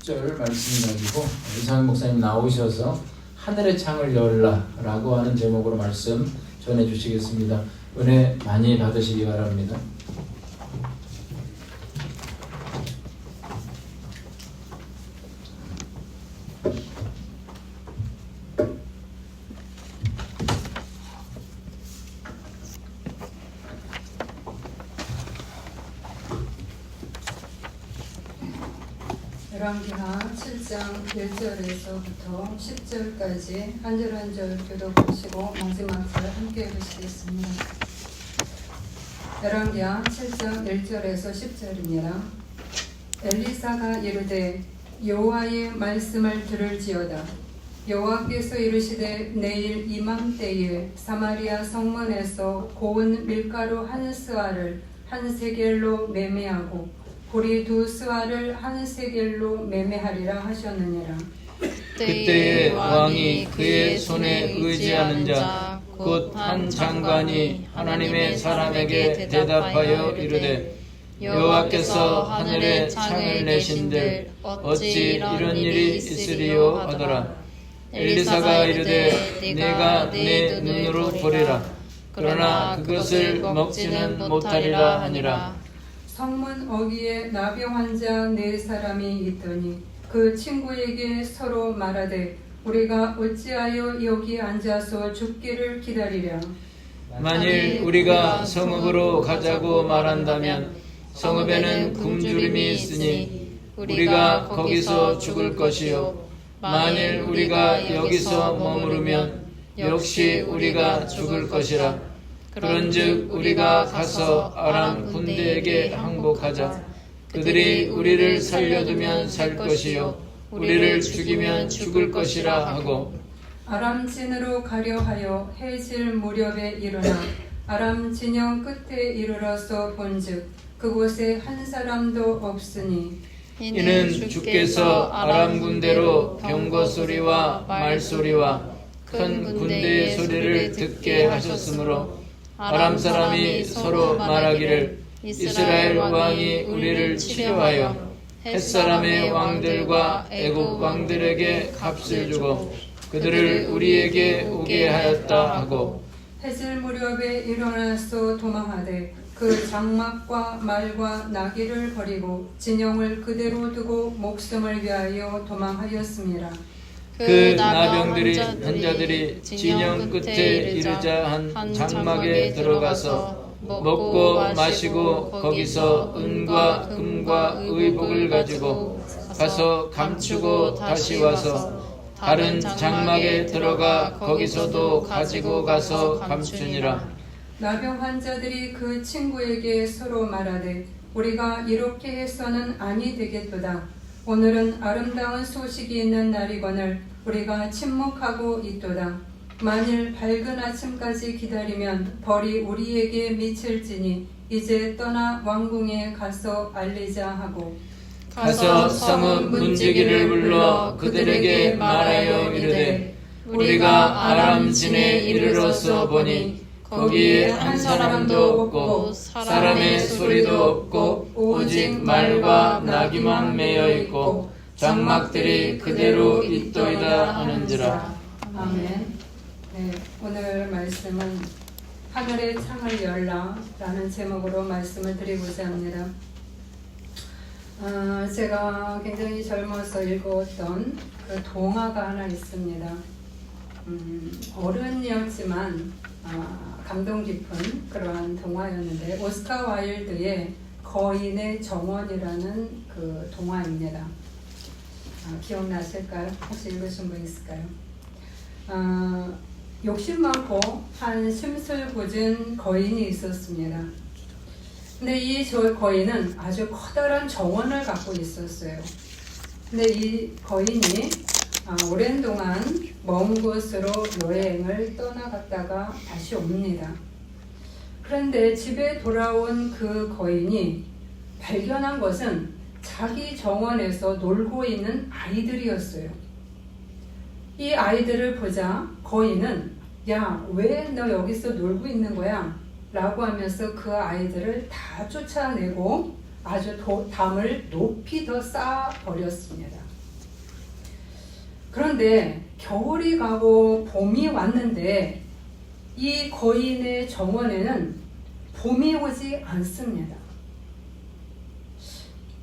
10절 말씀 가지고 이상현 목사님 나오셔서 하늘의 창을 열라 라고 하는 제목으로 말씀 전해주시겠습니다. 은혜 많이 받으시기 바랍니다. 열왕기하 7장 1절에서부터 10절까지 한 절 한 절 교독하시고 마지막 절 함께 보시겠습니다. 열왕기하 7장 1절에서 10절입니다. 엘리사가 이르되 여호와의 말씀을 들을지어다. 여호와께서 이르시되 내일 이맘때에 사마리아 성문에서 고운 밀가루 한 스아를 한 세겔로 매매하고 보리 2스아를 한 세겔로 매매하리라 하셨느니라. 그때에 왕이 그의 손에 의지하는 자 곧 한 장관이 하나님의 사람에게 대답하여 이르되 여호와께서 하늘에 창을 내신들 어찌 이런 일이 있으리요 하더라. 엘리사가 이르되 내가 내 눈으로 보리라. 그러나 그것을 먹지는 못하리라 하니라. 성문 어귀에 나병 환자 4사람이 있더니 그 친구에게 서로 말하되 우리가 어찌하여 여기 앉아서 죽기를 기다리랴. 만일 우리가 성읍으로 가자고 말한다면 성읍에는 굶주림이 있으니 우리가 거기서 죽을 것이요 만일 우리가 여기서 머무르면 역시 우리가 죽을 것이라. 그런즉 우리가 가서 아람 군대에게 항복하자. 그들이 우리를 살려두면 살 것이요 우리를 죽이면 죽을 것이라 하고 아람 진으로 가려 하여 해질 무렵에 일어나 아람 진영 끝에 이르러서 본즉 그곳에 한 사람도 없으니 이는 주께서 아람 군대로 병거 소리와 말 소리와 큰 군대의 소리를 듣게 하셨으므로 아람 사람이 서로 말하기를 이스라엘 왕이 우리를 치려하여 햇사람의 왕들과 애국 왕들에게 값을 주고 그들을 우리에게 오게 하였다 하고 해질 무렵에 일어나서 도망하되 그 장막과 말과 나귀를 버리고 진영을 그대로 두고 목숨을 위하여 도망하였습니다. 그 나병들이 환자들이 진영 끝에 이르자 한 장막에 들어가서 먹고 마시고 거기서 은과 금과 의복을 가지고 가서 감추고 다시 와서 다른 장막에 들어가 거기서도 가지고 가서 감추니라. 나병 환자들이 그 친구에게 서로 말하되 우리가 이렇게 해서는 아니 되겠도다. 오늘은 아름다운 소식이 있는 날이거늘 우리가 침묵하고 있도다. 만일 밝은 아침까지 기다리면 벌이 우리에게 미칠지니 이제 떠나 왕궁에 가서 알리자 하고 가서 성읍 문지기를 불러 그들에게 말하여 이르되 우리가 아람 진에 이르러서 보니 거기에 한 사람도 없고 사람의 소리도 없고 오직 말과 나귀만 매여 있고 장막들이 그대로 있도이다 하는지라. 아멘. 네, 오늘 말씀은 하늘의 창을 열라 라는 제목으로 말씀을 드리고자 합니다. 제가 굉장히 젊어서 읽었던 그 동화가 하나 있습니다. 어른이었지만 감동 깊은 그러한 동화였는데 오스카 와일드의 거인의 정원이라는 그 동화입니다. 기억나실까요? 혹시 읽으신 분 있을까요? 욕심 많고 한 심술궂은 거인이 있었습니다. 근데 이 거인은 아주 커다란 정원을 갖고 있었어요. 근데 이 거인이 오랜 동안 먼 곳으로 여행을 떠나갔다가 다시 옵니다. 그런데 집에 돌아온 그 거인이 발견한 것은 자기 정원에서 놀고 있는 아이들이었어요. 이 아이들을 보자 거인은 야, 왜 너 여기서 놀고 있는 거야? 라고 하면서 그 아이들을 다 쫓아내고 아주 담을 높이 더 쌓아버렸습니다. 그런데 겨울이 가고 봄이 왔는데 이 거인의 정원에는 봄이 오지 않습니다.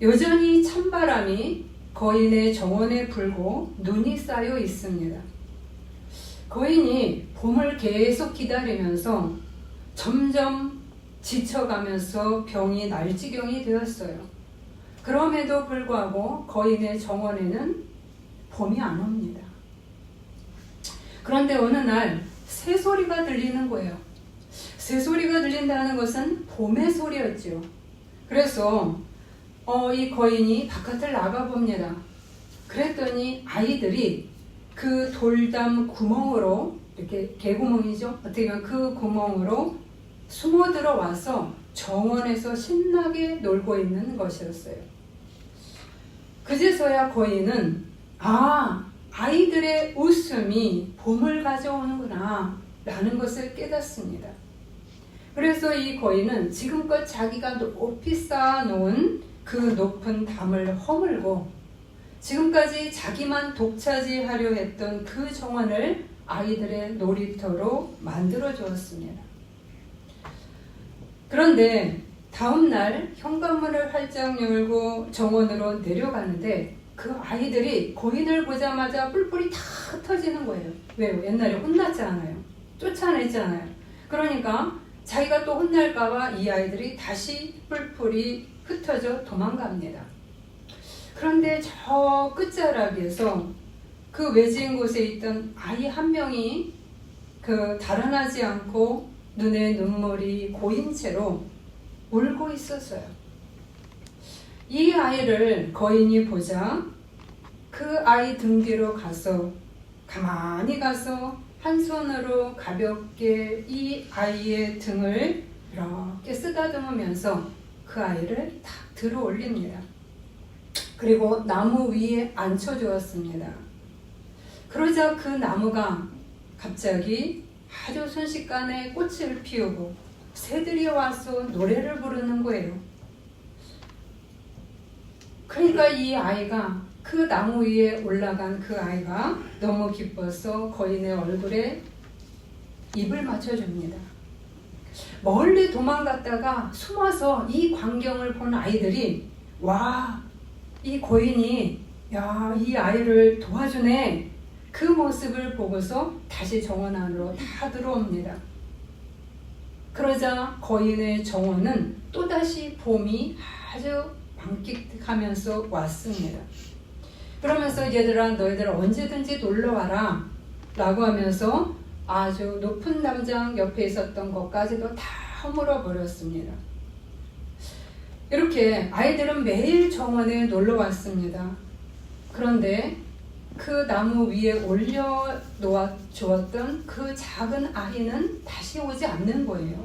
여전히 찬바람이 거인의 정원에 불고 눈이 쌓여 있습니다. 거인이 봄을 계속 기다리면서 점점 지쳐가면서 병이 날 지경이 되었어요. 그럼에도 불구하고 거인의 정원에는 봄이 안 옵니다. 그런데 어느 날 새소리가 들리는 거예요. 새소리가 들린다는 것은 봄의 소리였죠. 그래서 이 거인이 바깥을 나가봅니다. 그랬더니 아이들이 그 돌담 구멍으로, 이렇게 개구멍이죠. 어떻게 보면 그 구멍으로 숨어 들어와서 정원에서 신나게 놀고 있는 것이었어요. 그제서야 거인은 아이들의 웃음이 봄을 가져오는구나 라는 것을 깨닫습니다. 그래서 이 거인은 지금껏 자기가 높이 쌓아놓은 그 높은 담을 허물고 지금까지 자기만 독차지하려 했던 그 정원을 아이들의 놀이터로 만들어 주었습니다. 그런데 다음날 현관문을 활짝 열고 정원으로 내려가는데 그 아이들이 거인을 보자마자 뿔뿔이 다 흩어지는 거예요. 왜요? 옛날에 혼났잖아요. 쫓아냈잖아요. 그러니까 자기가 또 혼날까봐 이 아이들이 다시 뿔뿔이 흩어져 도망갑니다. 그런데 저 끝자락에서 그 외진 곳에 있던 아이 한 명이 달아나지 않고 눈에 눈물이 고인 채로 울고 있었어요. 이 아이를 거인이 보자 그 아이 등 뒤로 가만히 가서 한 손으로 가볍게 이 아이의 등을 이렇게 쓰다듬으면서 그 아이를 탁 들어 올립니다. 그리고 나무 위에 앉혀주었습니다. 그러자 그 나무가 갑자기 아주 순식간에 꽃을 피우고 새들이 와서 노래를 부르는 거예요. 그러니까 이 아이가 그 나무 위에 올라간 그 아이가 너무 기뻐서 거인의 얼굴에 입을 맞춰줍니다. 멀리 도망갔다가 숨어서 이 광경을 본 아이들이 이 거인이 이 아이를 도와주네 그 모습을 보고서 다시 정원 안으로 다 들어옵니다. 그러자 거인의 정원은 또다시 봄이 아주 만끽하면서 왔습니다. 그러면서 얘들아 너희들 언제든지 놀러와라 라고 하면서 아주 높은 담장 옆에 있었던 것까지도 다 허물어버렸습니다. 이렇게 아이들은 매일 정원에 놀러 왔습니다. 그런데 그 나무 위에 올려놓아 주었던 그 작은 아이는 다시 오지 않는 거예요.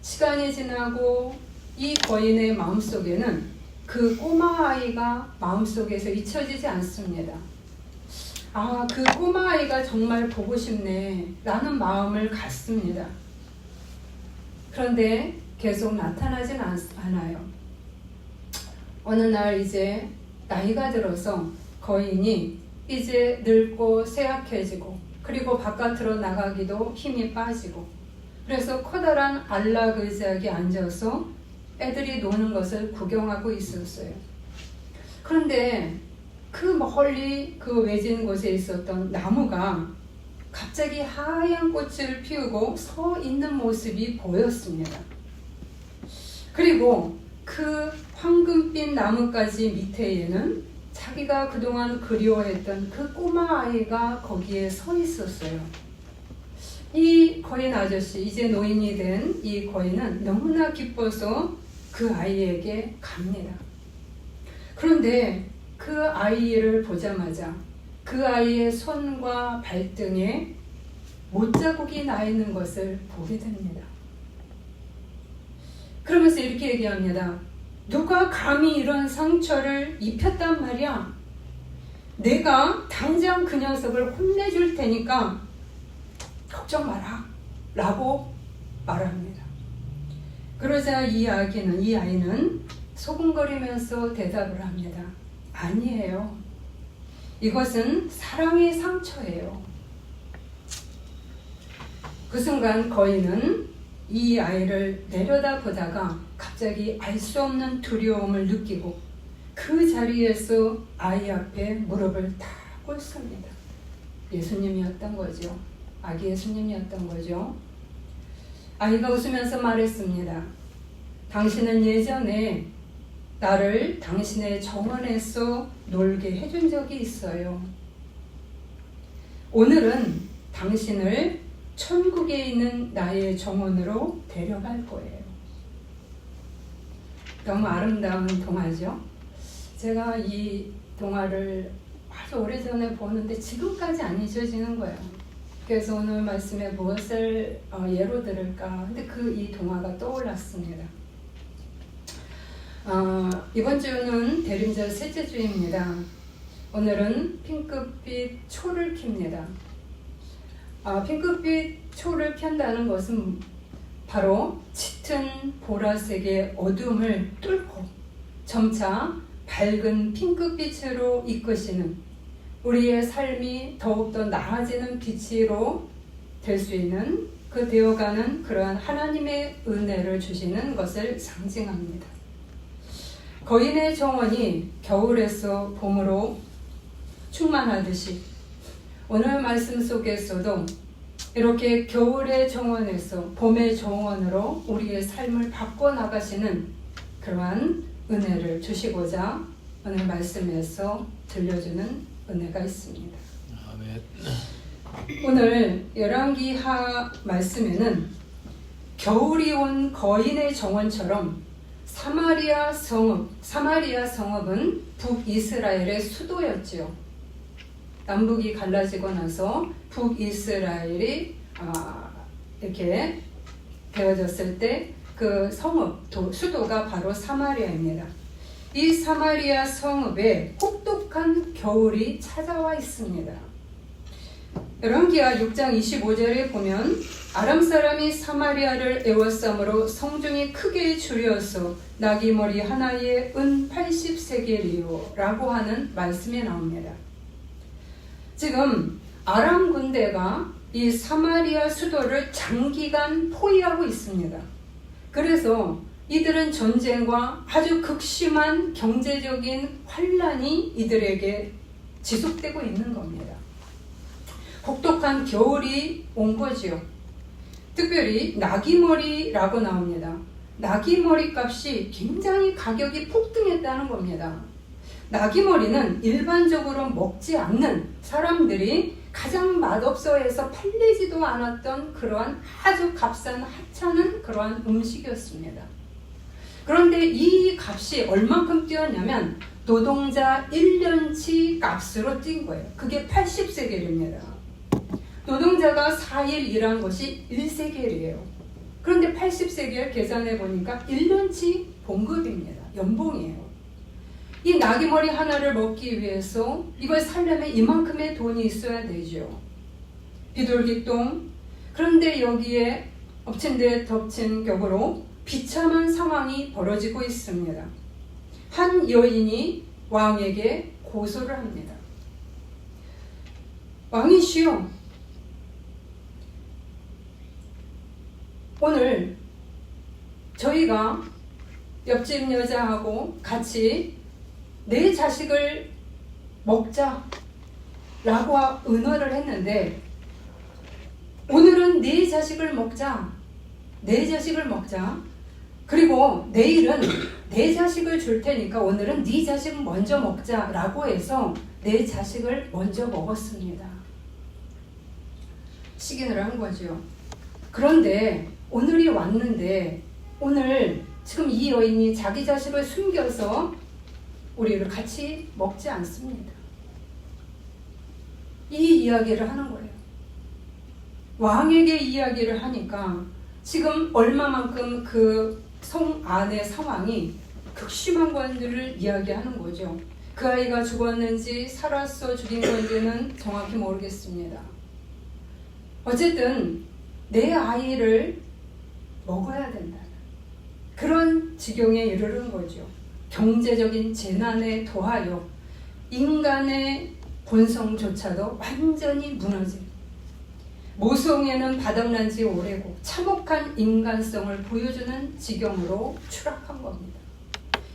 시간이 지나고 이 거인의 마음속에는 그 꼬마 아이가 마음속에서 잊혀지지 않습니다. 그 꼬마 아이가 정말 보고 싶네 라는 마음을 갖습니다. 그런데 계속 나타나진 않아요. 어느 날 이제 나이가 들어서 거인이 이제 늙고 쇠약해지고 그리고 바깥으로 나가기도 힘이 빠지고 그래서 커다란 안락 의자에 앉아서 애들이 노는 것을 구경하고 있었어요. 그런데 그 멀리 그 외진 곳에 있었던 나무가 갑자기 하얀 꽃을 피우고 서 있는 모습이 보였습니다. 그리고 그 황금빛 나뭇가지 밑에에는 자기가 그동안 그리워했던 그 꼬마 아이가 거기에 서 있었어요. 이 거인 아저씨, 이제 노인이 된 이 거인은 너무나 기뻐서 그 아이에게 갑니다. 그런데 그 아이를 보자마자 그 아이의 손과 발등에 못자국이 나 있는 것을 보게 됩니다. 그러면서 이렇게 얘기합니다. 누가 감히 이런 상처를 입혔단 말이야. 내가 당장 그 녀석을 혼내줄 테니까 걱정 마라 라고 말합니다. 그러자 이 아이는 소금거리면서 대답을 합니다. 아니에요. 이것은 사랑의 상처예요. 그 순간 거인은 이 아이를 내려다보다가 갑자기 알 수 없는 두려움을 느끼고 그 자리에서 아이 앞에 무릎을 딱 꿇습니다. 예수님이었던 거죠. 아기 예수님이었던 거죠. 아이가 웃으면서 말했습니다. 당신은 예전에 나를 당신의 정원에서 놀게 해준 적이 있어요. 오늘은 당신을 천국에 있는 나의 정원으로 데려갈 거예요. 너무 아름다운 동화죠. 제가 이 동화를 아주 오래전에 보는데 지금까지 안 잊어지는 거예요. 그래서 오늘 말씀에 무엇을 예로 들을까? 근데 이 동화가 떠올랐습니다. 이번 주는 대림절 셋째 주입니다. 오늘은 핑크빛 초를 켭니다. 핑크빛 초를 켠다는 것은 바로 짙은 보라색의 어둠을 뚫고 점차 밝은 핑크빛으로 이끄시는 우리의 삶이 더욱더 나아지는 빛으로 될 수 있는 그 되어가는 그러한 하나님의 은혜를 주시는 것을 상징합니다. 거인의 정원이 겨울에서 봄으로 충만하듯이 오늘 말씀 속에서도 이렇게 겨울의 정원에서 봄의 정원으로 우리의 삶을 바꿔나가시는 그러한 은혜를 주시고자 오늘 말씀에서 들려주는 은혜가 있습니다. 아멘. 오늘 열왕기하 말씀에는 겨울이 온 거인의 정원처럼 사마리아 성읍은 북이스라엘의 수도였지요. 남북이 갈라지고 나서 북이스라엘이 이렇게 되어졌을 때 그 성읍, 수도가 바로 사마리아입니다. 이 사마리아 성읍에 혹독한 겨울이 찾아와 있습니다. 열왕기하 6장 25절에 보면 아람 사람이 사마리아를 애워싸므로 성중이 크게 줄여서 나귀머리 하나에 은 80세겔이요 라고 하는 말씀이 나옵니다. 지금 아람 군대가 이 사마리아 수도를 장기간 포위하고 있습니다. 그래서 이들은 전쟁과 아주 극심한 경제적인 환란이 이들에게 지속되고 있는 겁니다. 혹독한 겨울이 온 거지요. 특별히 나귀머리라고 나옵니다. 나귀머리 값이 굉장히 가격이 폭등했다는 겁니다. 나귀머리는 일반적으로 먹지 않는 사람들이 가장 맛없어 해서 팔리지도 않았던 그러한 아주 값싼 하찮은 그러한 음식이었습니다. 그런데 이 값이 얼만큼 뛰었냐면 노동자 1년치 값으로 뛴 거예요. 그게 80세겔입니다. 노동자가 4일 일한 것이 1세겔이에요. 그런데 80세겔 계산해 보니까 1년치 봉급입니다. 연봉이에요. 이 나귀머리 하나를 먹기 위해서 이걸 살려면 이만큼의 돈이 있어야 되죠. 비둘기똥. 그런데 여기에 엎친 데 덮친 격으로 비참한 상황이 벌어지고 있습니다. 한 여인이 왕에게 고소를 합니다. 왕이시여, 오늘 저희가 옆집 여자하고 같이 내 자식을 먹자라고 은어를 했는데 오늘은 내 자식을 먹자. 그리고 내일은 내 자식을 줄 테니까 오늘은 네 자식 먼저 먹자라고 해서 내 자식을 먼저 먹었습니다. 시기를 한 거죠. 그런데 오늘이 왔는데 오늘 지금 이 여인이 자기 자식을 숨겨서 우리를 같이 먹지 않습니다. 이 이야기를 하는 거예요. 왕에게 이야기를 하니까 지금 얼마만큼 그 성 안의 상황이 극심한 건지를 이야기하는 거죠. 그 아이가 죽었는지 살았어 죽인 건지는 정확히 모르겠습니다. 어쨌든 내 아이를 먹어야 된다. 그런 지경에 이르는 거죠. 경제적인 재난에 더하여 인간의 본성조차도 완전히 무너진, 모성애는 바닥난 지 오래고 참혹한 인간성을 보여주는 지경으로 추락한 겁니다.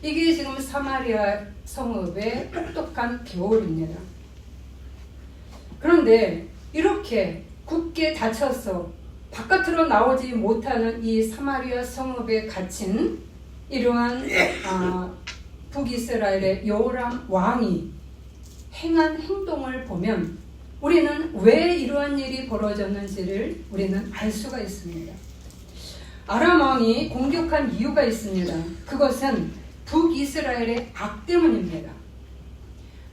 이게 지금 사마리아 성읍의 똑똑한 겨울입니다. 그런데 이렇게 굳게 닫혀서 바깥으로 나오지 못하는 이 사마리아 성읍에 갇힌 이러한 북이스라엘의 여호람 왕이 행한 행동을 보면 우리는 왜 이러한 일이 벌어졌는지를 우리는 알 수가 있습니다. 아람 왕이 공격한 이유가 있습니다. 그것은 북이스라엘의 악 때문입니다.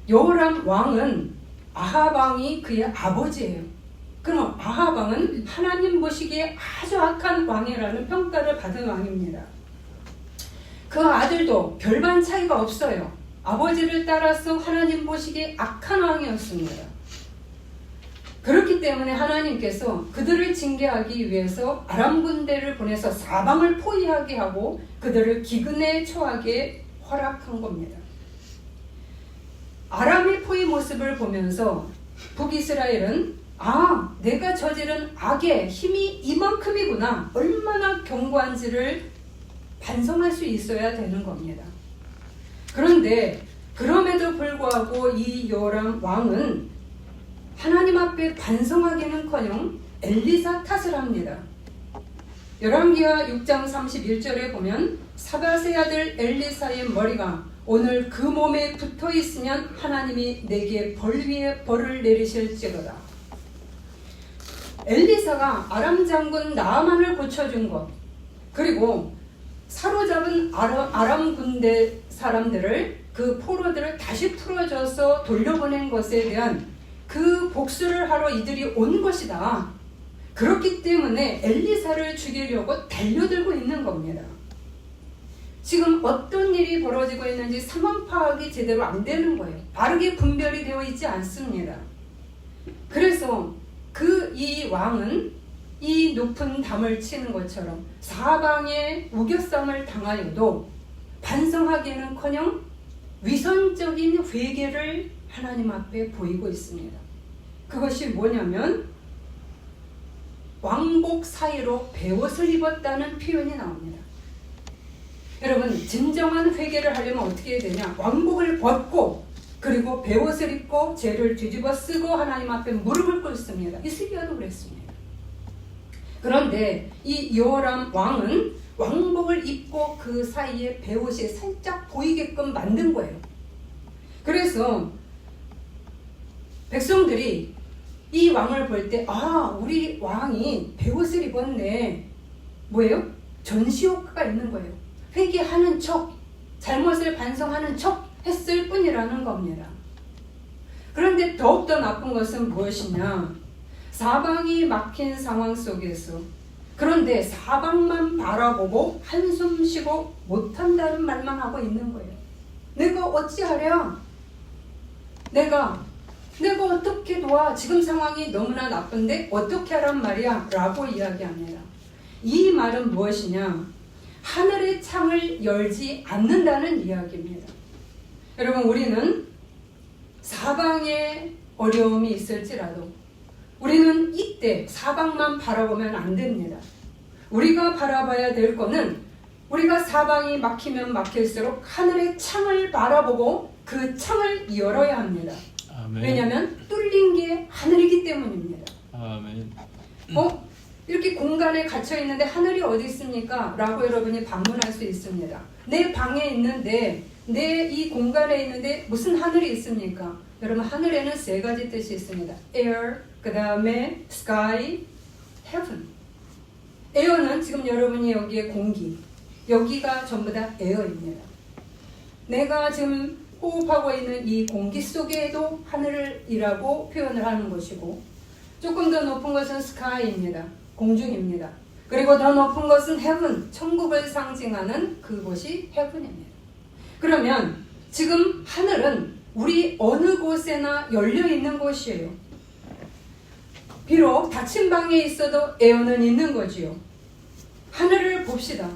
여호람 왕은 아합 왕이 그의 아버지예요. 그럼 아합 왕은 하나님 보시기에 아주 악한 왕이라는 평가를 받은 왕입니다. 그 아들도 별반 차이가 없어요. 아버지를 따라서 하나님 보시기에 악한 왕이었습니다. 그렇기 때문에 하나님께서 그들을 징계하기 위해서 아람 군대를 보내서 사방을 포위하게 하고 그들을 기근에 처하게 허락한 겁니다. 아람의 포위 모습을 보면서 북이스라엘은 내가 저지른 악의 힘이 이만큼이구나, 얼마나 견고한지를 반성할 수 있어야 되는 겁니다. 그런데 그럼에도 불구하고 이 여호람 왕은 하나님 앞에 반성하기는커녕 엘리사 탓을 합니다. 열왕기하 6장 31절에 보면 사밧의 아들 엘리사의 머리가 오늘 그 몸에 붙어 있으면 하나님이 내게 벌 위에 벌을 내리실지로다. 엘리사가 아람 장군 나아만을 고쳐준 것, 그리고 사로잡은 아람 군대 사람들을, 그 포로들을 다시 풀어줘서 돌려보낸 것에 대한 그 복수를 하러 이들이 온 것이다. 그렇기 때문에 엘리사를 죽이려고 달려들고 있는 겁니다. 지금 어떤 일이 벌어지고 있는지 상황 파악이 제대로 안 되는 거예요. 바르게 분별이 되어 있지 않습니다. 그래서 이 왕은 이 높은 담을 치는 것처럼 사방에 우겨쌈을 당하여도 반성하기는커녕 위선적인 회개를 하나님 앞에 보이고 있습니다. 그것이 뭐냐면 왕복 사이로 베옷을 입었다는 표현이 나옵니다. 여러분, 진정한 회개를 하려면 어떻게 해야 되냐? 왕복을 벗고 그리고 베옷을 입고 죄를 뒤집어 쓰고 하나님 앞에 무릎을 꿇습니다. 히스기야도 그랬습니다. 그런데 이 여호람 왕은 왕복을 입고 그 사이에 베옷이 살짝 보이게끔 만든 거예요. 그래서 백성들이 이 왕을 볼 때 우리 왕이 베옷을 입었네. 뭐예요? 전시 효과가 있는 거예요. 회개하는 척, 잘못을 반성하는 척 했을 뿐이라는 겁니다. 그런데 더욱더 나쁜 것은 무엇이냐? 사방이 막힌 상황 속에서, 그런데 사방만 바라보고 한숨 쉬고 못한다는 말만 하고 있는 거예요. 내가 어찌하랴? 내가 어떻게 도와? 지금 상황이 너무나 나쁜데 어떻게 하란 말이야? 라고 이야기합니다. 이 말은 무엇이냐? 하늘의 창을 열지 않는다는 이야기입니다. 여러분, 우리는 사방에 어려움이 있을지라도 우리는 이때 사방만 바라보면 안 됩니다. 우리가 바라봐야 될 거는 우리가 사방이 막히면 막힐수록 하늘의 창을 바라보고 그 창을 열어야 합니다. 아멘. 왜냐하면 뚫린 게 하늘이기 때문입니다. 아멘. 이렇게 공간에 갇혀 있는데 하늘이 어디 있습니까? 라고 여러분이 반문할 수 있습니다. 내 방에 있는데, 내 이 공간에 있는데 무슨 하늘이 있습니까? 여러분, 하늘에는 세 가지 뜻이 있습니다. air, 그 다음에 sky, heaven. air는 지금 여러분이 여기에 공기, 여기가 전부 다 air입니다. 내가 지금 호흡하고 있는 이 공기 속에도 하늘이라고 표현을 하는 것이고, 조금 더 높은 것은 sky입니다. 공중입니다. 그리고 더 높은 것은 heaven, 천국을 상징하는 그곳이 heaven입니다. 그러면 지금 하늘은 우리 어느 곳에나 열려있는 곳이에요. 비록 닫힌 방에 있어도 에어는 있는 거지요. 하늘을 봅시다.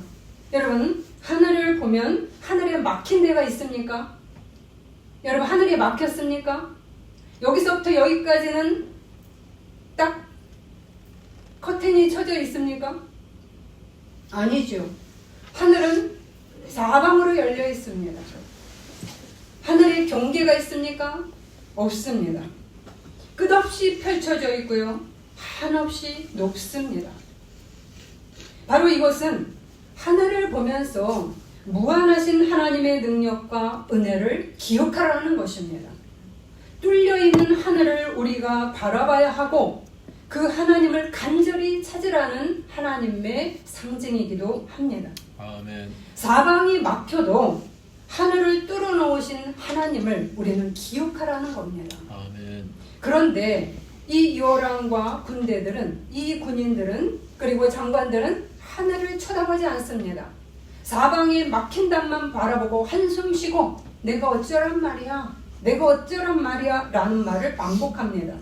여러분, 하늘을 보면 하늘에 막힌 데가 있습니까? 여러분, 하늘이 막혔습니까? 여기서부터 여기까지는 딱 커튼이 쳐져 있습니까? 아니죠. 하늘은 사방으로 열려 있습니다. 하늘에 경계가 있습니까? 없습니다. 끝없이 펼쳐져 있고요. 한없이 높습니다. 바로 이것은 하늘을 보면서 무한하신 하나님의 능력과 은혜를 기억하라는 것입니다. 뚫려있는 하늘을 우리가 바라봐야 하고 그 하나님을 간절히 찾으라는 하나님의 상징이기도 합니다. 아멘. 사방이 막혀도 하늘을 뚫어놓으신 하나님을 우리는 기억하라는 겁니다. 아멘. 그런데 이 요람과 군대들은, 이 군인들은, 그리고 장관들은 하늘을 쳐다보지 않습니다. 사방에 막힌 담만 바라보고 한숨 쉬고 내가 어쩌란 말이야, 내가 어쩌란 말이야 라는 말을 반복합니다.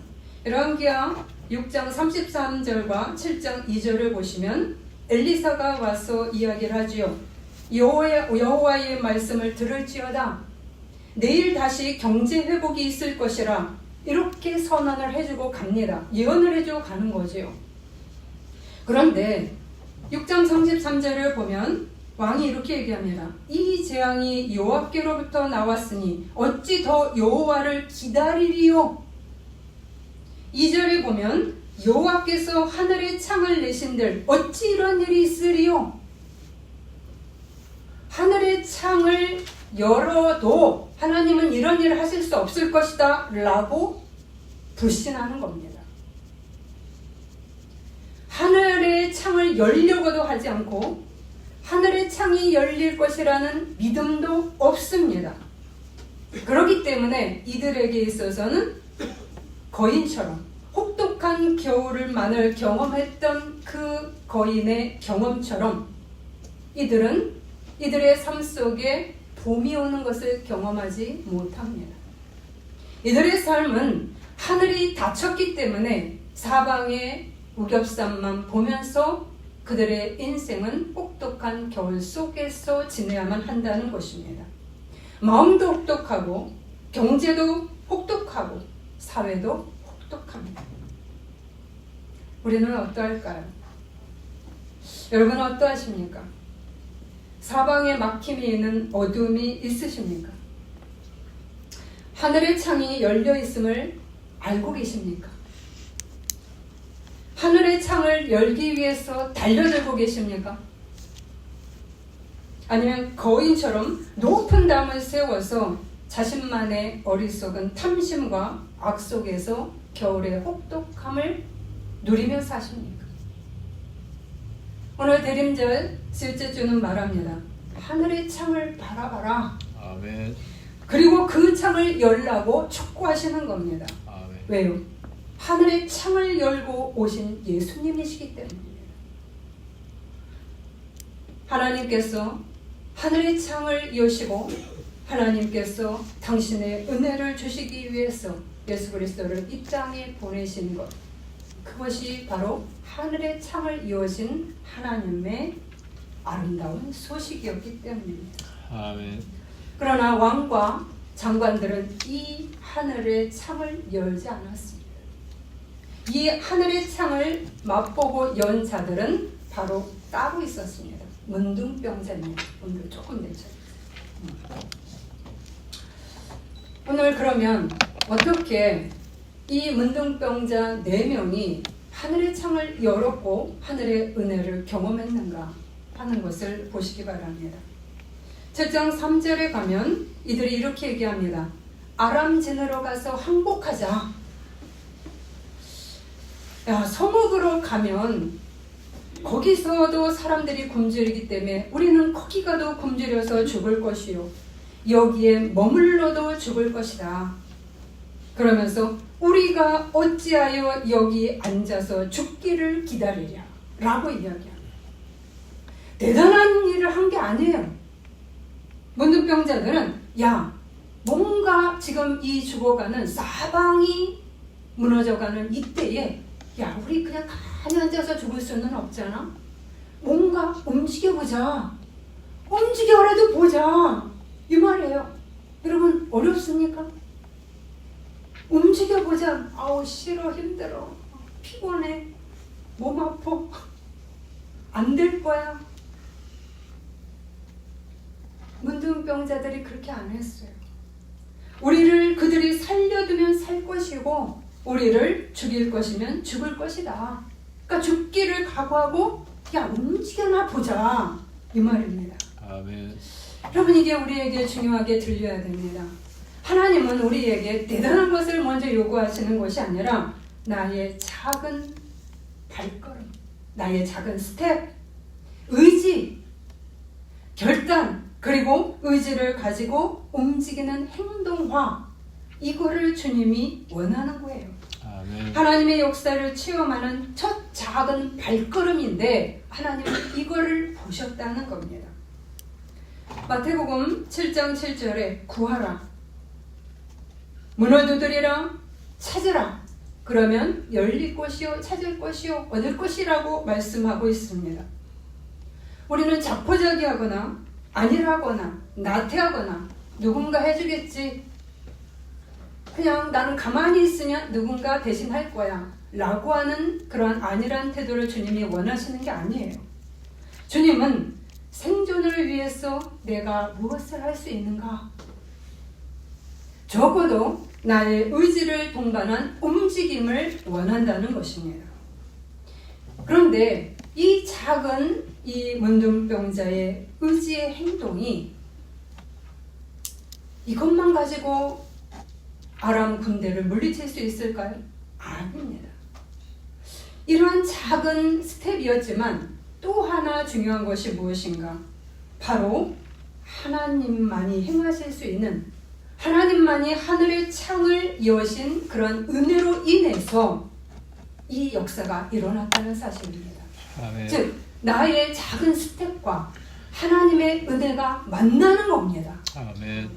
열왕기하 6장 33절과 7장 2절을 보시면 엘리사가 와서 이야기를 하지요. 여호와의 말씀을 들을지어다. 내일 다시 경제 회복이 있을 것이라. 이렇게 선언을 해주고 갑니다. 예언을 해주고 가는 거지요. 그런데 6장 33절을 보면 왕이 이렇게 얘기합니다. 이 재앙이 여호와께로부터 나왔으니 어찌 더 여호와를 기다리리요. 2절에 보면 여호와께서 하늘의 창을 내신들 어찌 이런 일이 있으리요. 하늘의 창을 열어도 하나님은 이런 일을 하실 수 없을 것이다 라고 불신하는 겁니다. 하늘의 창을 열려고도 하지 않고 하늘의 창이 열릴 것이라는 믿음도 없습니다. 그렇기 때문에 이들에게 있어서는 거인처럼 혹독한 겨울만을 경험했던 그 거인의 경험처럼 이들의 삶 속에 봄이 오는 것을 경험하지 못합니다. 이들의 삶은 하늘이 닫혔기 때문에 사방의 우겹산만 보면서 그들의 인생은 혹독한 겨울 속에서 지내야만 한다는 것입니다. 마음도 혹독하고 경제도 혹독하고 사회도 혹독합니다. 우리는 어떠할까요? 여러분은 어떠하십니까? 사방에 막힘이 있는 어둠이 있으십니까? 하늘의 창이 열려 있음을 알고 계십니까? 하늘의 창을 열기 위해서 달려들고 계십니까? 아니면 거인처럼 높은 담을 세워서 자신만의 어리석은 탐심과 악 속에서 겨울의 혹독함을 누리며 사십니까? 오늘 대림절 셋째 주는 말합니다. 하늘의 창을 바라봐라. 아멘. 그리고 그 창을 열라고 촉구하시는 겁니다. 아멘. 왜요? 하늘의 창을 열고 오신 예수님이시기 때문입니다. 하나님께서 하늘의 창을 여시고 하나님께서 당신의 은혜를 주시기 위해서 예수 그리스도를 이 땅에 보내신 것, 그것이 바로 하늘의 창을 여신 하나님의 아름다운 소식이었기 때문입니다. 아멘. 그러나 왕과 장관들은 이 하늘의 창을 열지 않았습니다. 이 하늘의 창을 맛보고 연 자들은 바로 따로 있었습니다. 문둥병자입니다. 오늘 조금 내죠. 오늘 그러면 어떻게 이 문둥병자 4명이 하늘의 창을 열었고 하늘의 은혜를 경험했는가 하는 것을 보시기 바랍니다. 7장 3절에 가면 이들이 이렇게 얘기합니다. 아람진으로 가서 항복하자. 성읍으로 가면 거기서도 사람들이 굶주리기 때문에 우리는 거기 가도 굶주려서 죽을 것이요 여기에 머물러도 죽을 것이다. 그러면서 우리가 어찌하여 여기 앉아서 죽기를 기다리랴 라고 이야기합니다. 대단한 일을 한 게 아니에요. 문둥병자들은 뭔가 지금 이 죽어가는 사방이 무너져가는 이때에 우리 그냥 가만히 앉아서 죽을 수는 없잖아. 뭔가 움직여보자. 움직여라도 보자. 이 말이에요. 여러분 어렵습니까? 움직여보자. 아우 싫어, 힘들어, 피곤해, 몸 아파, 안 될 거야. 문둥병자들이 그렇게 안 했어요. 우리를 그들이 살려두면 살 것이고 우리를 죽일 것이면 죽을 것이다. 그러니까 죽기를 각오하고 야 움직여나 보자 이 말입니다. 아멘. 여러분 이게 우리에게 중요하게 들려야 됩니다. 하나님은 우리에게 대단한 것을 먼저 요구하시는 것이 아니라 나의 작은 발걸음, 나의 작은 스텝, 의지, 결단, 그리고 의지를 가지고 움직이는 행동화, 이거를 주님이 원하는 거예요. 아멘. 하나님의 역사를 체험하는 첫 작은 발걸음인데 하나님은 이거를 보셨다는 겁니다. 마태복음 7장 7절에 구하라, 문을 두드리라, 찾으라, 그러면 열릴 것이요 찾을 것이요 얻을 것이라고 말씀하고 있습니다. 우리는 자포자기하거나 아니라거나 나태하거나 누군가 해주겠지, 그냥 나는 가만히 있으면 누군가 대신 할 거야 라고 하는 그런 안일한 태도를 주님이 원하시는 게 아니에요. 주님은 생존을 위해서 내가 무엇을 할 수 있는가, 적어도 나의 의지를 동반한 움직임을 원한다는 것입니다. 그런데 이 작은 이 문둥병자의 의지의 행동이 이것만 가지고 아람 군대를 물리칠 수 있을까요? 아닙니다. 이러한 작은 스텝이었지만 또 하나 중요한 것이 무엇인가? 바로 하나님만이 행하실 수 있는, 하나님만이 하늘의 창을 여신 그런 은혜로 인해서 이 역사가 일어났다는 사실입니다. 아멘. 즉 나의 작은 스텝과 하나님의 은혜가 만나는 겁니다. 아멘.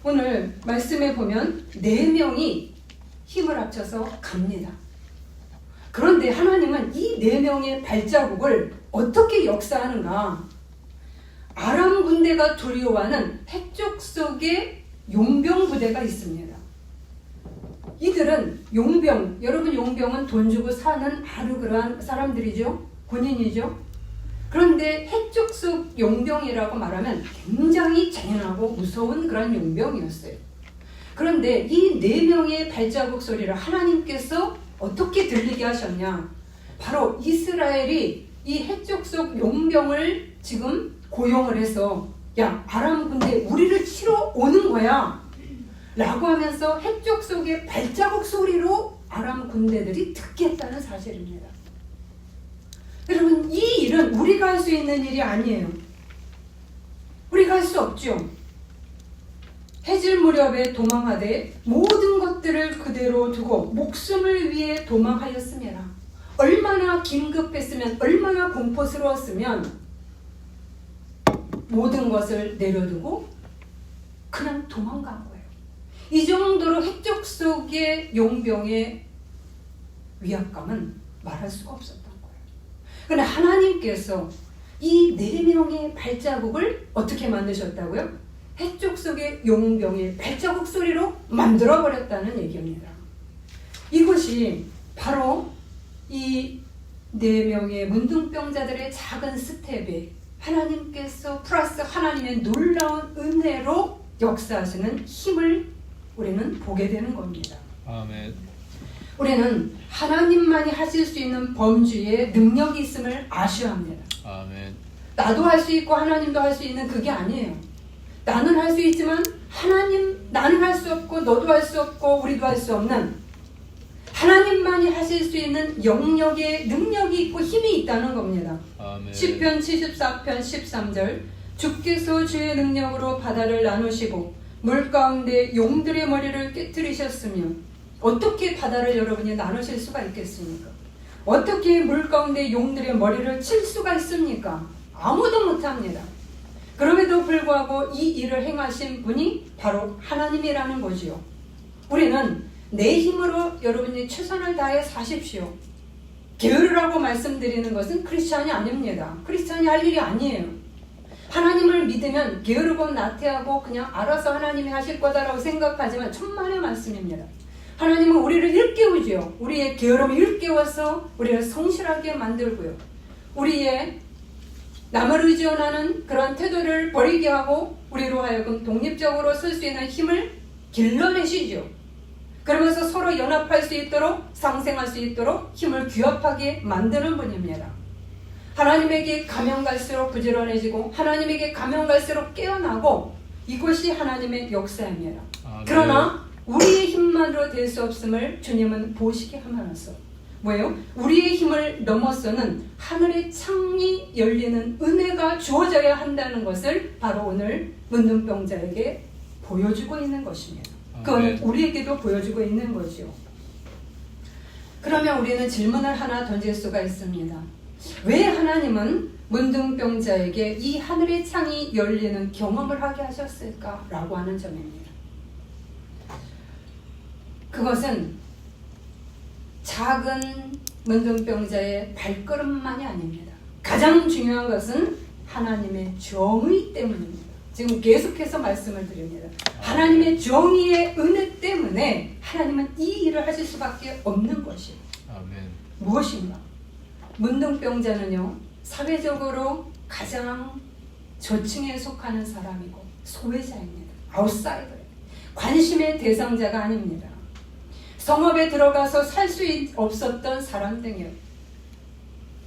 오늘 말씀에 보면 4명이 힘을 합쳐서 갑니다. 그런데 하나님은 이 4명의 발자국을 어떻게 역사하는가? 아람 군대가 두려워하는 해쪽 속에 용병 부대가 있습니다. 이들은 용병, 여러분 용병은 돈 주고 사는 아주 그러한 사람들이죠. 군인이죠. 그런데 해쪽 속 용병이라고 말하면 굉장히 잔인하고 무서운 그런 용병이었어요. 그런데 이 4명의 발자국 소리를 하나님께서 어떻게 들리게 하셨냐? 바로 이스라엘이 이 해쪽 속 용병을 지금 고용을 해서 야 아람 군대 우리를 치러 오는 거야 라고 하면서 해쪽 속의 발자국 소리로 아람 군대들이 듣게 했다는 사실입니다. 여러분 이 일은 우리가 할 수 있는 일이 아니에요. 우리가 할 수 없죠. 해질 무렵에 도망하되 모든 것들을 그대로 두고 목숨을 위해 도망하였습니다. 얼마나 긴급했으면, 얼마나 공포스러웠으면 모든 것을 내려두고 그냥 도망간 거예요. 이 정도로 해적 속의 용병의 위압감은 말할 수가 없었던 거예요. 그런데 하나님께서 이 4명의 발자국을 어떻게 만드셨다고요? 해쪽 속의 용병의 발자국 소리로 만들어버렸다는 얘기입니다. 이것이 바로 이 4명의 문둥병자들의 작은 스텝에 하나님께서 플러스 하나님의 놀라운 은혜로 역사하시는 힘을 우리는 보게 되는 겁니다. 아멘. 우리는 하나님만이 하실 수 있는 범주의 능력이 있음을 아셔야 합니다. 아멘. 나도 할 수 있고 하나님도 할 수 있는 그게 아니에요. 나는 할 수 있지만 나는 할 수 없고 너도 할 수 없고 우리도 할 수 없는 하나님만이 하실 수 있는 영역의 능력이 있고 힘이 있다는 겁니다. 아멘. 시편 74편 13절 주께서 주의 능력으로 바다를 나누시고 물 가운데 용들의 머리를 깨뜨리셨으며 어떻게 바다를 여러분이 나누실 수가 있겠습니까? 어떻게 물 가운데 용들의 머리를 칠 수가 있습니까? 아무도 못합니다. 그럼에도 불구하고 이 일을 행하신 분이 바로 하나님이라는 거지요. 우리는 내 힘으로 여러분이 최선을 다해 사십시오. 게으르라고 말씀드리는 것은 크리스찬이 아닙니다. 크리스찬이 할 일이 아니에요. 하나님을 믿으면 게으르고 나태하고 그냥 알아서 하나님이 하실 거다라고 생각하지만 천만의 말씀입니다. 하나님은 우리를 일깨우지요. 우리의 게으름을 일깨워서 우리를 성실하게 만들고요. 우리의 남을 의지하는 그런 태도를 버리게 하고 우리로 하여금 독립적으로 설 수 있는 힘을 길러내시죠. 그러면서 서로 연합할 수 있도록 상생할 수 있도록 힘을 규합하게 만드는 분입니다. 하나님에게 가면 갈수록 부지런해지고 하나님에게 가면 갈수록 깨어나고 이것이 하나님의 역사입니다. 그러나 우리의 힘만으로 될 수 없음을 주님은 보시게 하면서 뭐예요? 우리의 힘을 넘어서는 하늘의 창이 열리는 은혜가 주어져야 한다는 것을 바로 오늘 문둥병자에게 보여주고 있는 것입니다. 그건 우리에게도 보여주고 있는 거죠. 그러면 우리는 질문을 하나 던질 수가 있습니다. 왜 하나님은 문둥병자에게 이 하늘의 창이 열리는 경험을 하게 하셨을까라고 하는 점입니다. 그것은 작은 문둥병자의 발걸음만이 아닙니다. 가장 중요한 것은 하나님의 정의 때문입니다. 지금 계속해서 말씀을 드립니다. 하나님의 정의의 은혜 때문에 하나님은 이 일을 하실 수밖에 없는 것이에요. 아멘. 무엇인가? 문둥병자는요, 사회적으로 가장 저층에 속하는 사람이고 소외자입니다. 아웃사이더예요. 관심의 대상자가 아닙니다. 성읍에 들어가서 살 수 없었던 사람 등이에요.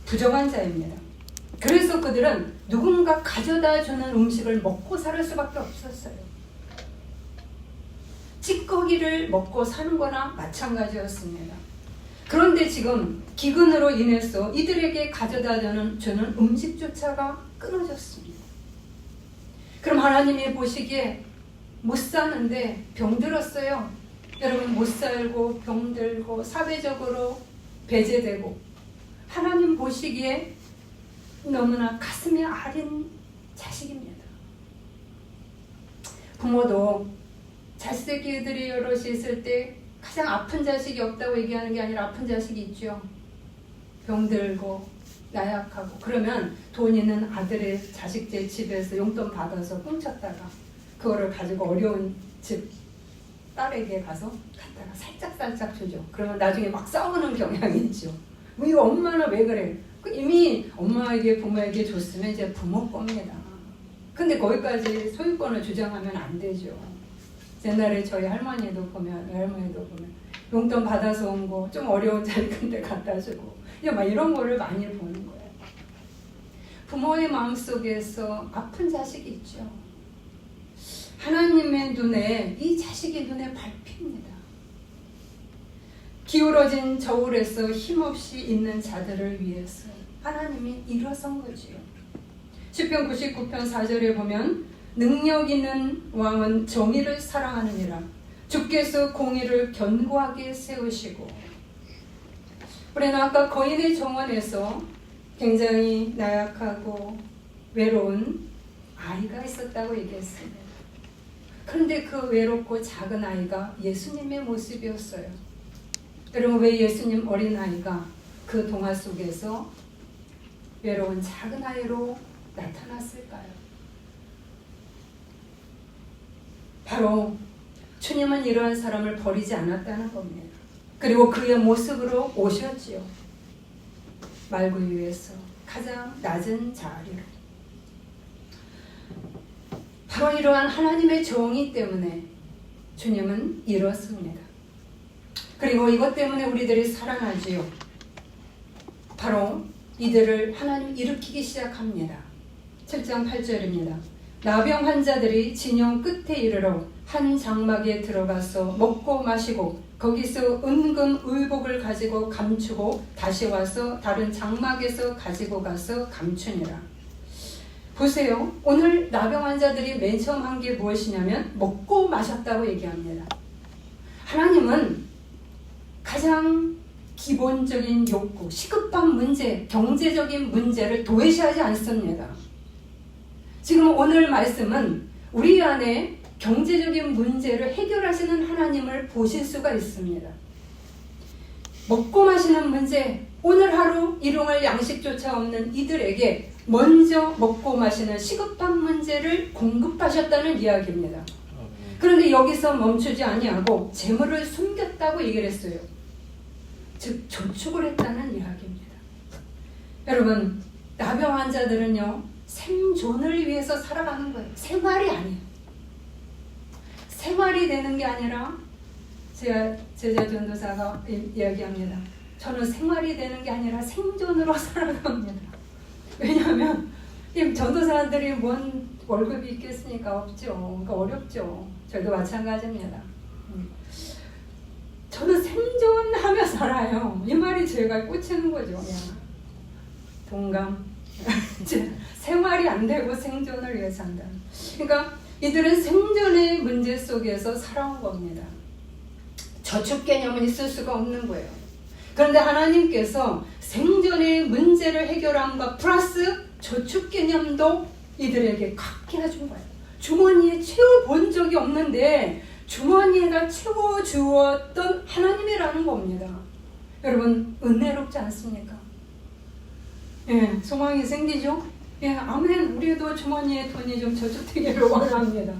부정한 자입니다. 그래서 그들은 누군가 가져다 주는 음식을 먹고 살 수밖에 없었어요. 찌꺼기를 먹고 사는 거나 마찬가지였습니다. 그런데 지금 기근으로 인해서 이들에게 가져다 주는 음식조차가 끊어졌습니다. 그럼 하나님이 보시기에 못 사는데 병들었어요. 여러분, 못 살고 병들고 사회적으로 배제되고 하나님 보시기에 너무나 가슴이 아린 자식입니다. 부모도 자식들이 여럿이 있을 때 가장 아픈 자식이 없다고 얘기하는 게 아니라 아픈 자식이 있죠. 병들고 나약하고 그러면 돈 있는 아들의 자식들 집에서 용돈 받아서 훔쳤다가 그거를 가지고 어려운 집 딸에게 가서 갖다가 살짝살짝 주죠. 그러면 나중에 막 싸우는 경향이 있죠. 이거 엄마는 왜 그래? 이미 엄마에게 부모에게 줬으면 이제 부모 겁니다. 근데 거기까지 소유권을 주장하면 안 되죠. 옛날에 저희 할머니도 보면 용돈 받아서 온 거 좀 어려운 자리 근데 갖다 주고 막 이런 거를 많이 보는 거예요. 부모의 마음속에서 아픈 자식이 있죠. 하나님의 눈에 이 자식의 눈에 밟힙니다. 기울어진 저울에서 힘없이 있는 자들을 위해서 하나님이 일어선 거지요. 시편 99편 4절에 보면 능력 있는 왕은 정의를 사랑하느니라. 주께서 공의를 견고하게 세우시고. 우리는 아까 거인의 정원에서 굉장히 나약하고 외로운 아이가 있었다고 얘기했습니다. 그런데 그 외롭고 작은 아이가 예수님의 모습이었어요. 여러분, 왜 예수님 어린아이가 그 동화 속에서 외로운 작은 아이로 나타났을까요? 바로 주님은 이러한 사람을 버리지 않았다는 겁니다. 그리고 그의 모습으로 오셨지요. 말구 위에서 가장 낮은 자리로. 바로 이러한 하나님의 정의 때문에 주님은 일었습니다. 그리고 이것 때문에 우리들이 살아나지요. 바로 이들을 하나님 일으키기 시작합니다. 7장 8절입니다. 나병 환자들이 진영 끝에 이르러 한 장막에 들어가서 먹고 마시고 거기서 은금 의복을 가지고 감추고 다시 와서 다른 장막에서 가지고 가서 감추니라. 보세요. 오늘 나병 환자들이 맨 처음 한 게 무엇이냐면 먹고 마셨다고 얘기합니다. 하나님은 가장 기본적인 욕구, 시급한 문제, 경제적인 문제를 도외시하지 않습니다. 지금 오늘 말씀은 우리 안에 경제적인 문제를 해결하시는 하나님을 보실 수가 있습니다. 먹고 마시는 문제, 오늘 하루 일용할 양식조차 없는 이들에게 먼저 먹고 마시는 시급한 문제를 공급하셨다는 이야기입니다. 아멘. 그런데 여기서 멈추지 아니하고 재물을 숨겼다고 얘기를 했어요. 즉 저축을 했다는 이야기입니다. 여러분, 나병 환자들은요 생존을 위해서 살아가는 거예요. 생활이 아니에요. 생활이 되는 게 아니라 제자 전도사가 이야기합니다. 저는 생활이 되는 게 아니라 생존으로 살아갑니다. 왜냐하면 이 전도사들이 뭔 월급이 있겠습니까? 없죠. 그러니까 어렵죠. 저도 마찬가지입니다. 저는 생존하며 살아요. 이 말이 제가 꽂히는 거죠. 그냥. 동감. 생활이 안 되고 생존을 위해서 한다. 그러니까 이들은 생존의 문제 속에서 살아온 겁니다. 저축 개념은 있을 수가 없는 거예요. 그런데 하나님께서 생존의 문제를 해결함과 플러스 저축 개념도 이들에게 갖게 해준 거예요. 주머니에 채워본 적이 없는데 주머니에다 채워주었던 하나님이라는 겁니다. 여러분, 은혜롭지 않습니까? 예, 소망이 생기죠? 예, 아멘. 우리도 주머니에 돈이 좀 저축되기를 원합니다.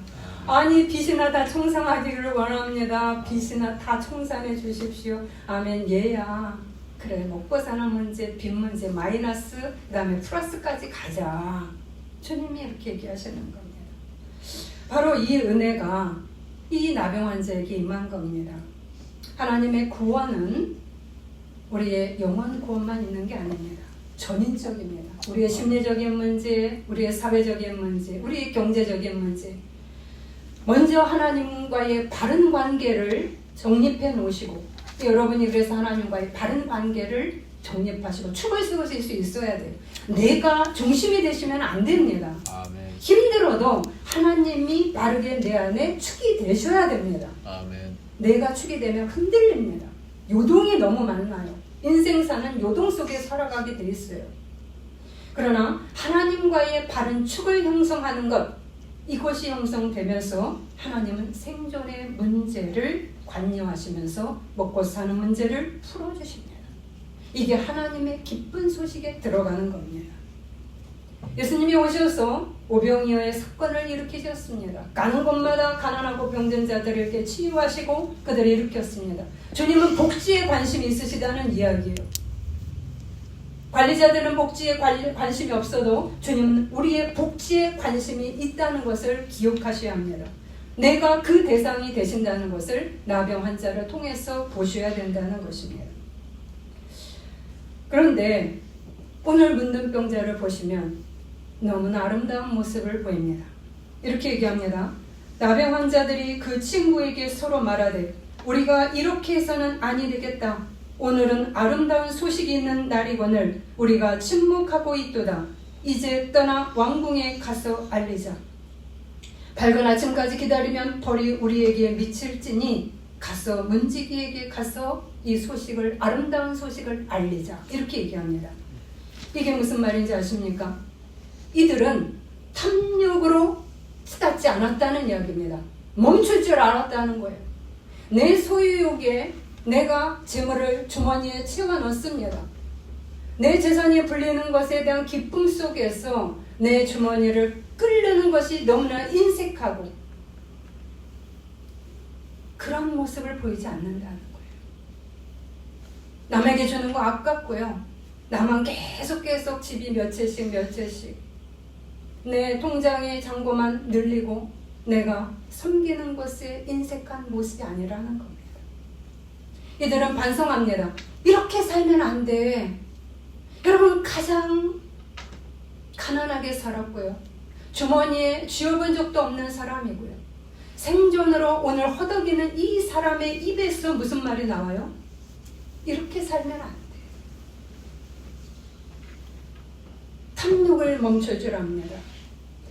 아니, 빚이나 다 청산하기를 원합니다. 빚이나 다 청산해 주십시오. 아멘. 얘야. 그래, 먹고 사는 문제, 빚 문제, 마이너스, 그 다음에 플러스까지 가자. 주님이 이렇게 얘기하시는 겁니다. 바로 이 은혜가 이 나병 환자에게 임한 겁니다. 하나님의 구원은 우리의 영원 구원만 있는 게 아닙니다. 전인적입니다. 우리의 심리적인 문제, 우리의 사회적인 문제, 우리의 경제적인 문제. 먼저 하나님과의 바른 관계를 정립해 놓으시고, 여러분이 그래서 하나님과의 바른 관계를 정립하시고 축을 세우실 수 있어야 돼요. 내가 중심이 되시면 안 됩니다. 아멘. 힘들어도 하나님이 바르게 내 안에 축이 되셔야 됩니다. 아멘. 내가 축이 되면 흔들립니다. 요동이 너무 많아요. 인생사는 요동 속에 살아가게 돼 있어요. 그러나 하나님과의 바른 축을 형성하는 것, 이것이 형성되면서 하나님은 생존의 문제를 관여하시면서 먹고 사는 문제를 풀어주십니다. 이게 하나님의 기쁜 소식에 들어가는 겁니다. 예수님이 오셔서 오병이어의 사건을 일으키셨습니다. 가는 곳마다 가난하고 병든 자들에게 치유하시고 그들을 일으켰습니다. 주님은 복지에 관심이 있으시다는 이야기예요. 관리자들은 복지에 관심이 없어도 주님은 우리의 복지에 관심이 있다는 것을 기억하셔야 합니다. 내가 그 대상이 되신다는 것을 나병 환자를 통해서 보셔야 된다는 것입니다. 그런데 오늘 문둥병자를 보시면 너무나 아름다운 모습을 보입니다. 이렇게 얘기합니다. 나병 환자들이 그 친구에게 서로 말하되 우리가 이렇게 해서는 아니 되겠다. 오늘은 아름다운 소식이 있는 날이거늘 우리가 침묵하고 있도다. 이제 떠나 왕궁에 가서 알리자. 밝은 아침까지 기다리면 벌이 우리에게 미칠지니 가서 문지기에게 가서 이 소식을, 아름다운 소식을 알리자. 이렇게 얘기합니다. 이게 무슨 말인지 아십니까? 이들은 탐욕으로 치닫지 않았다는 이야기입니다. 멈출 줄 알았다는 거예요. 내 소유욕에 내가 재물을 주머니에 채워 넣습니다. 내 재산이 불리는 것에 대한 기쁨 속에서 내 주머니를 끌려는 것이 너무나 인색하고 그런 모습을 보이지 않는다는 거예요. 남에게 주는 거 아깝고요. 나만 계속 집이 몇 채씩 내 통장의 잔고만 늘리고 내가 섬기는 것에 인색한 모습이 아니라는 겁니다. 이들은 반성합니다. 이렇게 살면 안 돼. 여러분, 가장 가난하게 살았고요. 주머니에 쥐어본 적도 없는 사람이고요. 생존으로 오늘 허덕이는 이 사람의 입에서 무슨 말이 나와요? 이렇게 살면 안 돼. 탐욕을 멈춰주라 합니다.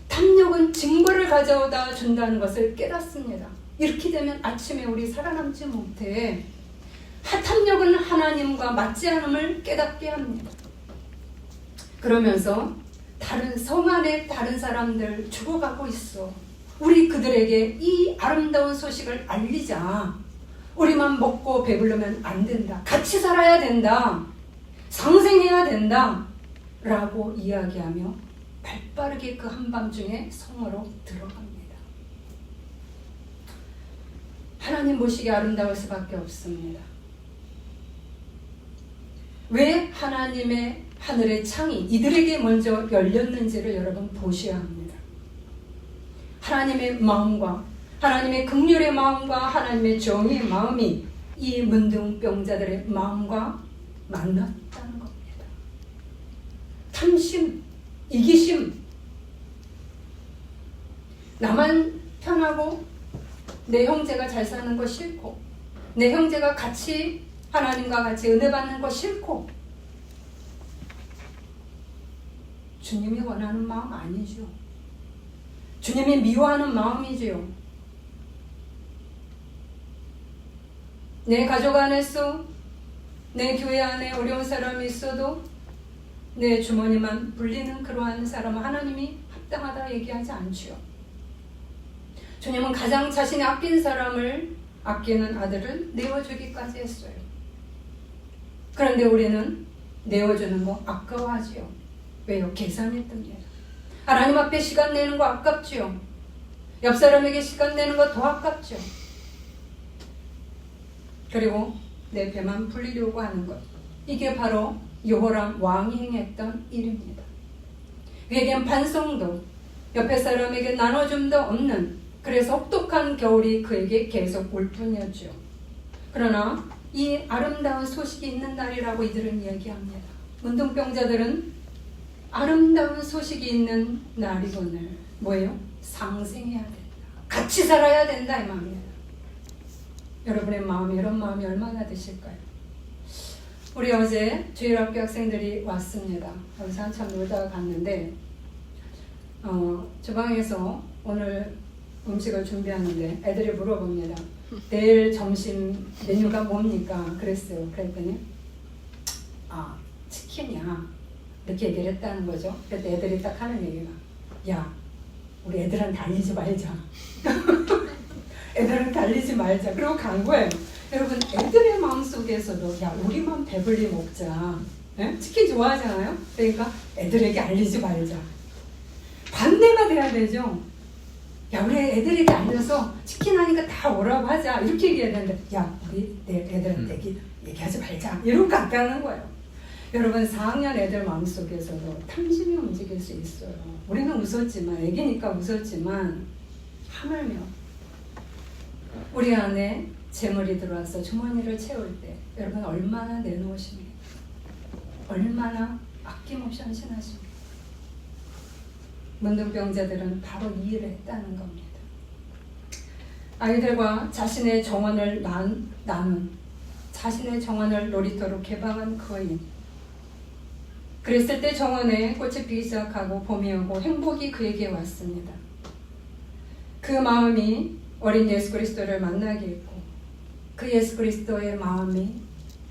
탐욕은 증거를 가져다 준다는 것을 깨닫습니다. 이렇게 되면 아침에 우리 살아남지 못해. 탐욕은 하나님과 맞지 않음을 깨닫게 합니다. 그러면서 성 안에 다른 사람들 죽어가고 있어. 우리 그들에게 이 아름다운 소식을 알리자. 우리만 먹고 배부르면 안 된다. 같이 살아야 된다. 상생해야 된다. 라고 이야기하며 발빠르게 그 한밤중에 성으로 들어갑니다. 하나님 보시기에 아름다울 수밖에 없습니다. 왜 하나님의 하늘의 창이 이들에게 먼저 열렸는지를 여러분 보셔야 합니다. 하나님의 마음과 하나님의 긍휼의 마음과 하나님의 정의의 마음이 이 문둥병자들의 마음과 만났다는 겁니다. 탐심, 이기심, 나만 편하고 내 형제가 잘 사는 거 싫고 내 형제가 같이 하나님과 같이 은혜 받는 거 싫고 주님이 원하는 마음 아니죠. 주님이 미워하는 마음이지요. 내 가족 안에서 내 교회 안에 어려운 사람이 있어도 내 주머니만 불리는 그러한 사람은 하나님이 합당하다 얘기하지 않지요. 주님은 가장 자신이 아낀 사람을 아끼는 아들을 내어주기까지 했어요. 그런데 우리는 내어주는 거 아까워하지요. 왜요? 계산이 뜹니다. 하나님 앞에 시간 내는 거 아깝지요. 옆 사람에게 시간 내는 거 더 아깝죠. 그리고 내 배만 불리려고 하는 것. 이게 바로 여호람 왕이 행했던 일입니다. 그에겐 반성도 옆에 사람에게 나눠줌도 없는 그래서 혹독한 겨울이 그에게 계속 올 뿐이었죠. 그러나 이 아름다운 소식이 있는 날이라고 이들은 이야기합니다. 문둥병자들은 아름다운 소식이 있는 날이거늘 뭐예요? 상생해야 된다. 같이 살아야 된다 이 마음이에요. 여러분의 마음이 이런 마음이 얼마나 되실까요? 우리 어제 주일학교 학생들이 왔습니다. 여기서 한참 놀다가 갔는데 주방에서 오늘 음식을 준비하는데 애들이 물어봅니다. 내일 점심 메뉴가 뭡니까? 그랬어요. 그랬더니 치킨이야. 이렇게 얘기를 했다는 거죠. 그때 애들이 딱 하는 얘기가 야 우리 애들한테 알리지 말자. 애들한테 알리지 말자. 그러고 간 거예요. 여러분 애들의 마음속에서도 야 우리만 배불리 먹자. 네? 치킨 좋아하잖아요. 그러니까 애들에게 알리지 말자. 반대가 돼야 되죠. 야 우리 애들에게 알려서 치킨 하니까 다 오라고 하자. 이렇게 얘기해야 되는데 야 우리 내 애들한테 얘기하지 말자. 이러고 갔다는 거예요. 여러분 4학년 애들 마음속에서도 탐심이 움직일 수 있어요. 우리는 웃었지만 애기니까 웃었지만 하물며 우리 안에 재물이 들어와서 주머니를 채울 때 여러분 얼마나 내놓으십니까? 얼마나 아낌없이 헌신하십니까? 문둥병자들은 바로 이 일을 했다는 겁니다. 아이들과 자신의 정원을 나눈 자신의 정원을 놀이터로 개방한 거인. 그랬을 때 정원에 꽃이 피기 시작하고 봄이 오고 행복이 그에게 왔습니다. 그 마음이 어린 예수 그리스도를 만나게 했고 그 예수 그리스도의 마음이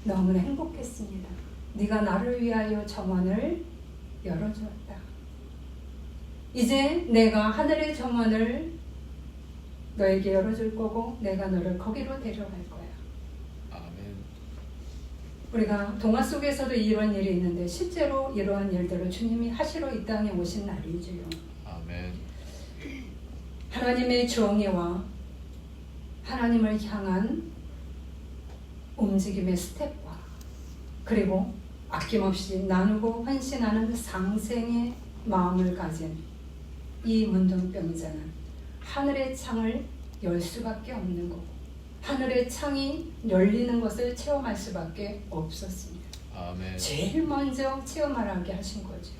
너무나 행복했습니다. 네가 나를 위하여 정원을 열어주었다. 이제 내가 하늘의 정원을 너에게 열어줄 거고 내가 너를 거기로 데려갈 거야. 아멘. 우리가 동화 속에서도 이런 일이 있는데 실제로 이러한 일들을 주님이 하시러 이 땅에 오신 날이지요. 아멘. 하나님의 정의와 하나님을 향한 움직임의 스텝과 그리고 아낌없이 나누고 헌신하는 상생의 마음을 가진 이 문둥병자는 하늘의 창을 열 수밖에 없는 거고 하늘의 창이 열리는 것을 체험할 수밖에 없었습니다. 아멘. 제일 먼저 체험하게 하신 거죠.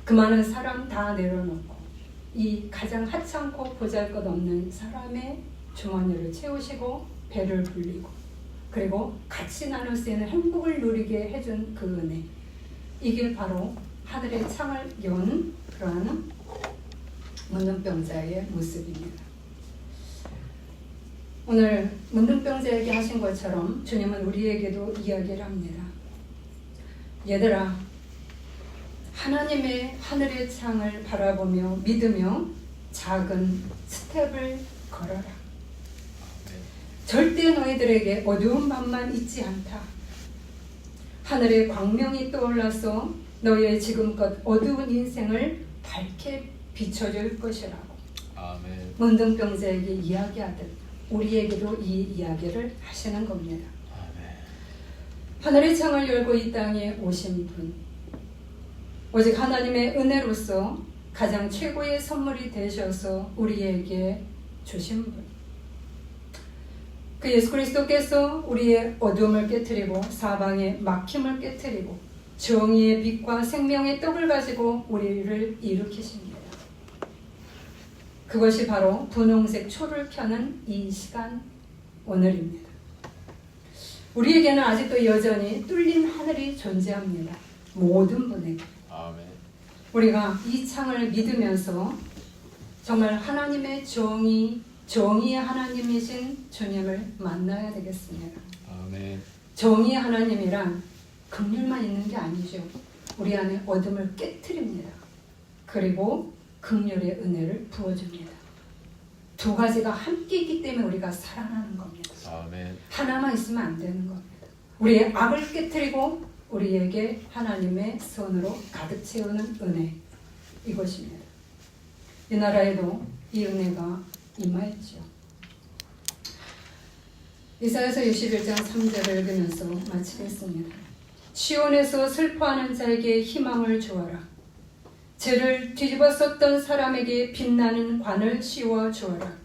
그 많은 사람 다 내려놓고 이 가장 하찮고 보잘것없는 사람의 주머니를 채우시고 배를 불리고 그리고 같이 나눌 수 있는 행복을 누리게 해준 그 은혜, 이게 바로 하늘의 창을 연 그러한 문둥병자의 모습입니다. 오늘 문둥병자에게 하신 것처럼 주님은 우리에게도 이야기를 합니다. 얘들아, 하나님의 하늘의 창을 바라보며 믿으며 작은 스텝을 걸어라. 절대 너희들에게 어두운 밤만 있지 않다. 하늘의 광명이 떠올라서 너희의 지금껏 어두운 인생을 밝게 비춰줄 것이라고 아멘. 문둥병자에게 이야기하듯 우리에게도 이 이야기를 하시는 겁니다. 아멘. 하늘의 창을 열고 이 땅에 오신 분, 오직 하나님의 은혜로서 가장 최고의 선물이 되셔서 우리에게 주신 분, 그 예수 그리스도께서 우리의 어둠을 깨트리고 사방의 막힘을 깨트리고 정의의 빛과 생명의 떡을 가지고 우리를 일으키십니다. 그것이 바로 분홍색 초를 켜는 이 시간 오늘입니다. 우리에게는 아직도 여전히 뚫린 하늘이 존재합니다. 모든 분에게. 아멘. 우리가 이 창을 믿으면서 정말 하나님의 정의의 하나님이신 주님을 만나야 되겠습니다. 아멘. 정의의 하나님이란 긍휼만 있는 게 아니죠. 우리 안에 어둠을 깨트립니다. 그리고 긍휼의 은혜를 부어줍니다. 두 가지가 함께 있기 때문에 우리가 살아나는 겁니다. 아멘. 하나만 있으면 안 되는 겁니다. 우리의 악을 깨트리고 우리에게 하나님의 선으로 가득 채우는 은혜, 이것입니다. 이 나라에도 이 은혜가 임하였죠. 이사야서 61장 3절을 읽으면서 마치겠습니다. 시온에서 슬퍼하는 자에게 희망을 주어라. 죄를 뒤집어 썼던 사람에게 빛나는 관을 씌워 주어라.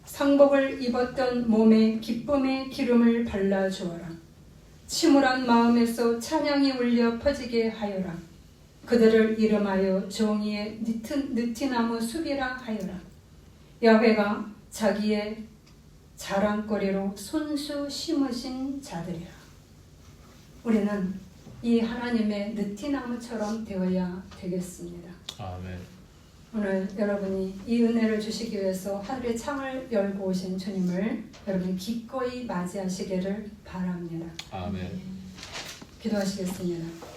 상복을 입었던 몸에 기쁨의 기름을 발라 주어라. 침울한 마음에서 찬양이 울려 퍼지게 하여라. 그들을 이름하여 정의의 느티나무 숲이라 하여라. 야훼가 자기의 자랑거리로 손수 심으신 자들이라. 우리는 이 하나님의 느티나무처럼 되어야 되겠습니다. 아멘. 오늘 여러분이 이 은혜를 주시기 위해서 하늘의 창을 열고 오신 주님을 여러분 기꺼이 맞이하시기를 바랍니다. 아멘. 기도하시겠습니다.